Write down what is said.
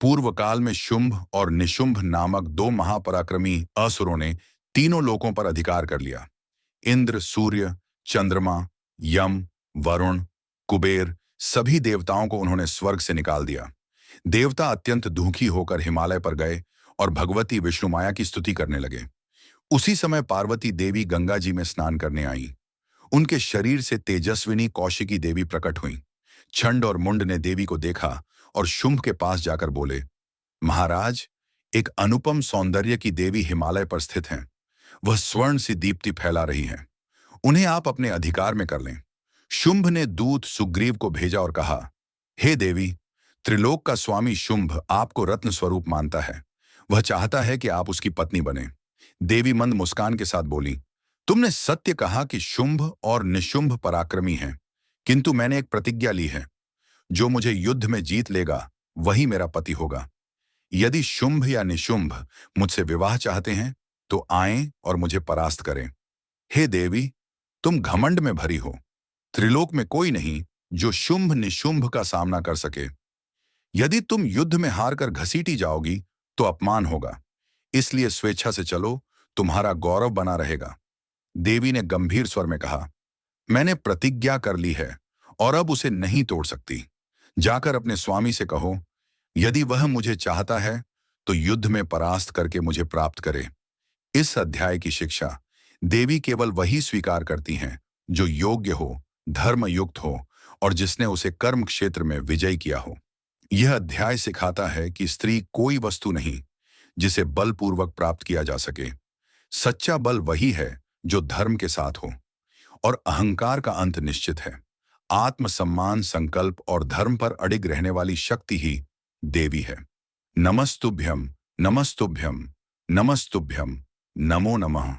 पूर्व काल में शुंभ और निशुंभ नामक दो महापराक्रमी असुरों ने तीनों लोकों पर अधिकार कर लिया। इंद्र, सूर्य, चंद्रमा, यम, वरुण, कुबेर सभी देवताओं को उन्होंने स्वर्ग से निकाल दिया। देवता अत्यंत दुखी होकर हिमालय पर गए और भगवती विष्णु माया की स्तुति करने लगे। उसी समय पार्वती देवी गंगा जी में स्नान करने आई। उनके शरीर से तेजस्विनी कौशिकी देवी प्रकट हुई। छंड और मुंड ने देवी को देखा और शुंभ के पास जाकर बोले, महाराज, एक अनुपम सौंदर्य की देवी हिमालय पर स्थित हैं। वह स्वर्ण सी दीप्ति फैला रही हैं। उन्हें आप अपने अधिकार में कर लें। शुंभ ने दूत सुग्रीव को भेजा और कहा, हे देवी, त्रिलोक का स्वामी शुंभ आपको रत्न स्वरूप मानता है। वह चाहता है कि आप उसकी पत्नी बने। देवी मंद मुस्कान के साथ बोली, तुमने सत्य कहा कि शुंभ और निशुंभ पराक्रमी हैं, किंतु मैंने एक प्रतिज्ञा ली है। जो मुझे युद्ध में जीत लेगा वही मेरा पति होगा। यदि शुंभ या निशुंभ मुझसे विवाह चाहते हैं तो आएं और मुझे परास्त करें। हे देवी, तुम घमंड में भरी हो। त्रिलोक में कोई नहीं जो शुंभ निशुंभ का सामना कर सके। यदि तुम युद्ध में हारकर घसीटी जाओगी तो अपमान होगा। इसलिए स्वेच्छा से चलो, तुम्हारा गौरव बना रहेगा। देवी ने गंभीर स्वर में कहा, मैंने प्रतिज्ञा कर ली है और अब उसे नहीं तोड़ सकती। जाकर अपने स्वामी से कहो, यदि वह मुझे चाहता है तो युद्ध में परास्त करके मुझे प्राप्त करे। इस अध्याय की शिक्षा, देवी केवल वही स्वीकार करती हैं जो योग्य हो, धर्मयुक्त हो और जिसने उसे कर्म क्षेत्र में विजय किया हो। यह अध्याय सिखाता है कि स्त्री कोई वस्तु नहीं जिसे बलपूर्वक प्राप्त किया जा सके। सच्चा बल वही है जो धर्म के साथ हो और अहंकार का अंत निश्चित है। आत्मसम्मान, संकल्प और धर्म पर अडिग रहने वाली शक्ति ही देवी है। नमस्तुभ्यम, नमस्तुभ्यम, नमस्तुभ्यम, नमो नमः।